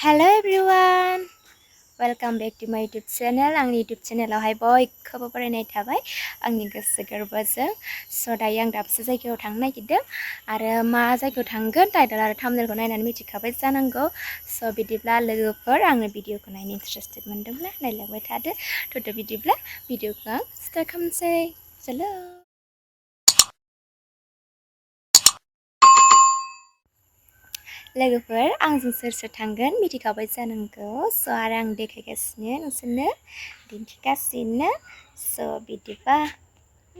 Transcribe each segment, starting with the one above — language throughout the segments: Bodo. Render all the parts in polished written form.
Hello everyone, welcome back to my YouTube channel. आंनि YouTube channelआवहाय बयखौबो बरायनाय थाबाय आंनि गोसो गोरबोजों। स' दायो आं दाबसे जायगायाव थांनो नागिरदों आरो मा जायगायाव थांगोन टाइटेल आरो थाम्बनेलखौ नायनानै मिथिखाबाय जानांगौ। स' बिदिब्ला लोगोफोर आंनि भिडिअखौ नायनो इन्टारेस्टेड मोनदोंब्ला नायलांबाय थादो। थ' बिदिब्ला भिडिअखौ आं स्टार्ट खालामसै। चलो। लोगोफोर आंजों सोर सोर थांगोन मिथिखाबाय जानांगौ। स' आरो आं देखायगासिनो नोंसोरनो दिन्थिगासिनो। स' बिदिबा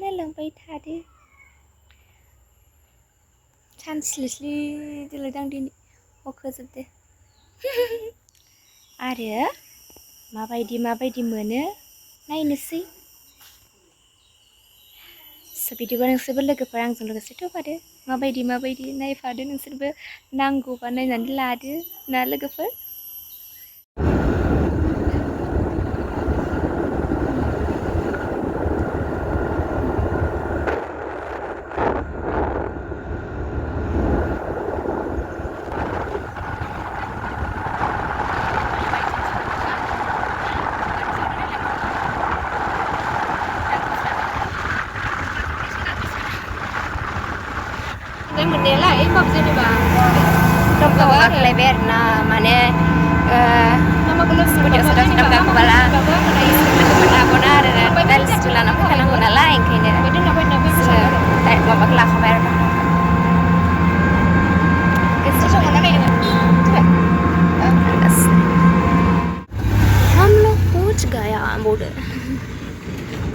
नायलांबाय थादो। सानस्लिस्लि दिनैदां दिनै अखोजोबदो। आरो माबायदि मोनो नायनोसै। स' बिदिबा नोंसोरबो लोगोफोर आंजों लोगोसे फैफादो। माबायदि नायफादो नोंसोरबो नांगौबा नायनानै लादो ना लोगोफोर। Lebar na mana seperti sudah tak kepala benar dan setelah nak kalang guna lain kini tak mau bakal khabar हम लोग पहुंच गया बॉर्डर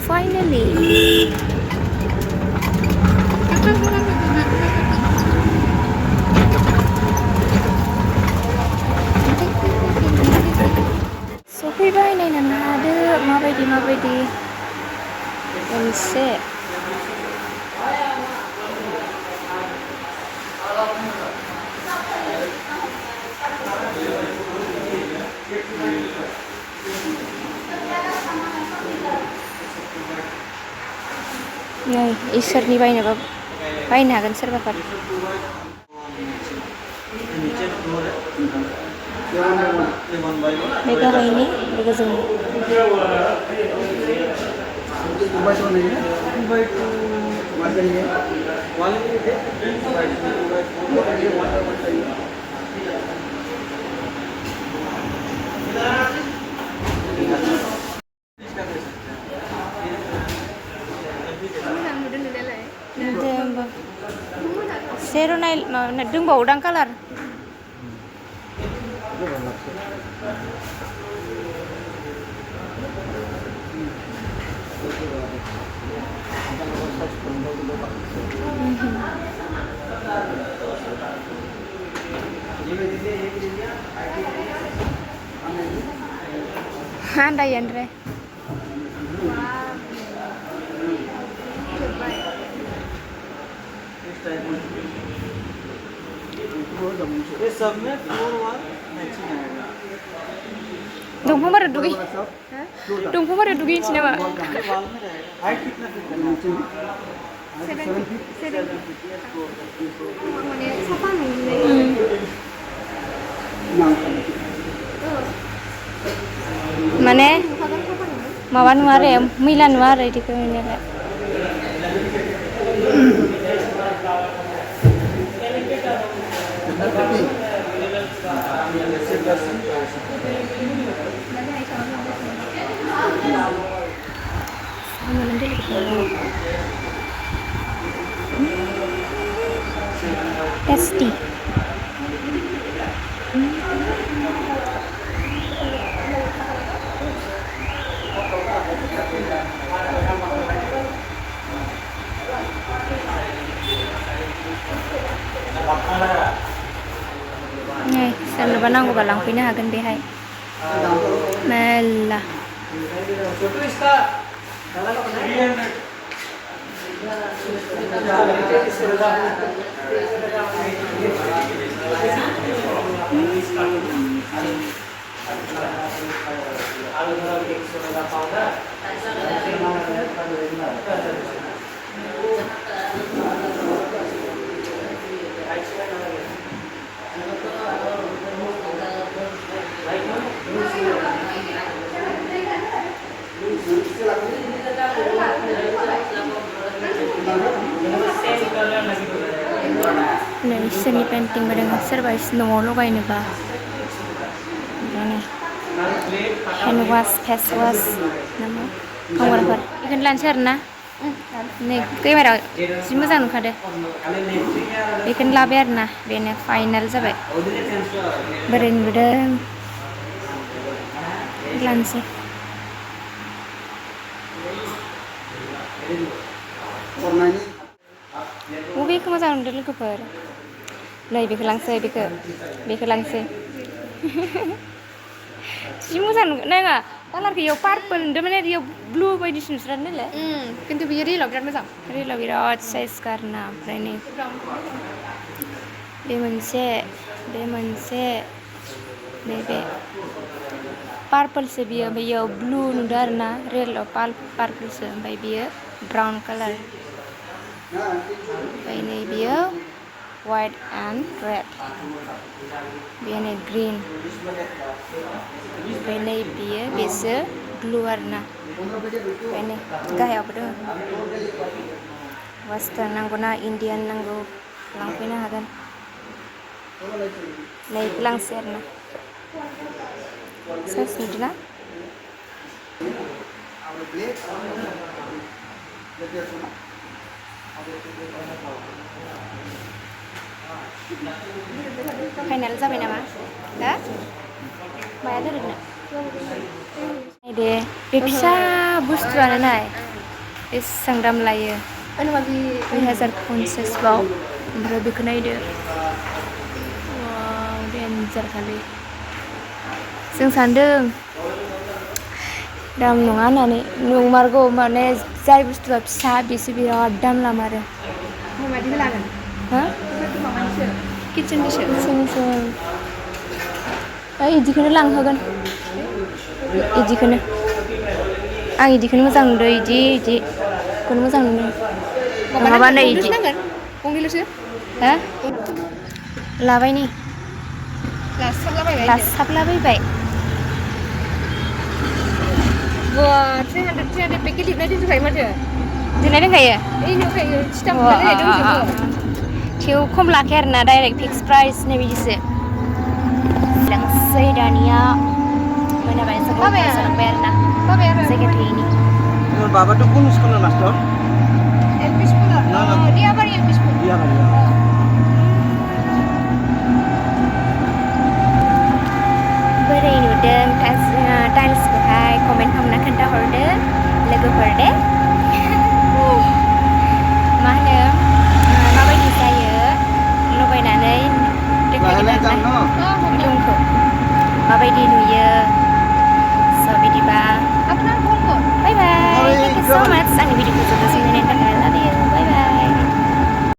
फाइनली। सफैबाय नायनानै लादो माबायदि मोनसे नै इसोरनि बायनोबा बायनो हागोन सोरबाफोर। बे गाहायनि बे गोजौनि सेरो नाय माबा दंबावोदां कालार। Andai Andre. ये सब में फ्लोर वाल मैचिंग आएगा। दंफां बारा दुगै दंफां बारा दुगैनोसै नामा? वाल में रहेगा। हाइट कितना फीट करना है? 7 फीट माने साफा नुयो। माने माबा नुआ आरो मैला नुआ आरो इदिखौ नुनायालाय। Tasty. Nih, sonoबा नांगौबा लांफैनो हागोन बेहाय मेल्ला। बिसोरनि पेन्टिंबो दङ सोरबा न'आव लगायनोबा हेन्ड वास फेस वास नामा खामग्राफोर बेखौनो लानोसै आरोना नै कैमेरायाव जि मोजां नुखादो बेखौनो लाबाय आरोना बेनो फाइनाल जाबाय बोरै नुदों लानोसै बबेखौ मोजां नुदों लोगोफोर नै बेखौ लांसै बेखौ लांसै जि मोजां नाङा कालारखौ इयाव पार्पल नुदों माने इयाव ब्लु बायदिसो नुस्रादों नालाय खिन्थु बियो रियेलाव बिराद मोजां रियेलाव बिराद साइज गारना ओमफ्राय नै बे मोनसे बे पार्पलसो बियो ओमफ्राय इयाव ब्लु नुदों आरोना रियेलाव पार्पलसो ओमफ्राय बियो ब्राउन कालार ओमफ्राय नै बियो white and red बेयो नै green ओमफ्राय नै बेसो blue आरोना ओमफ्राय नै गाहायावबो दङ वेस्टार्न नांगौना इन्डियान नांगौ लांफैनो हागोन नै बेखौ लांसै आरोना साइज नुदोंना फाइनाल जाबाय नामा हा माया दोरोदनो नायदे बे फिसा बुस्थुआनो नाय बेसेबां दाम लायो 2050 बाव ओमफ्राय बेखौ नायदो वाव डेन्जार खालि जों सान्दों दाम नङा होननानै नंमारगौ माने जाय बुस्थुआ फिसा बेसो बिराद दाम लामारो माबायदिखौ लागोन हा किटचेननिसो इदिखौनो लांहोगोन इदिखौनो आं इदिखौनो मोजां नुदों इदिखौनो मोजां नुदों नङाबा नै इदि गंनैल'सो हा लाबाय नै लासाबलाबायबाय बा 300 पेकेट लिरनाय दोनजोबखायो माथो दिनै दोनखायो थेव खम लाखाया आरोना डाइरेक्ट फिक्स प्राइस नै बिदिसो लांसै दानिया मोनाबाय जालांबाय आरोना जायगा थोयैनि बाबाथ' कोन स्कुलाव मास्टर एलपि स्कुलाव दियाबारि एलपि स्कुल बोरै नुदों टाइल्सखौहाय कमेन्ट खालामना खोन्थाहरदो लोगोफोर दे मा होनो माबायदि जायो लगायनानै देखायगोन आरोना रुमखौ माबायदि नुयो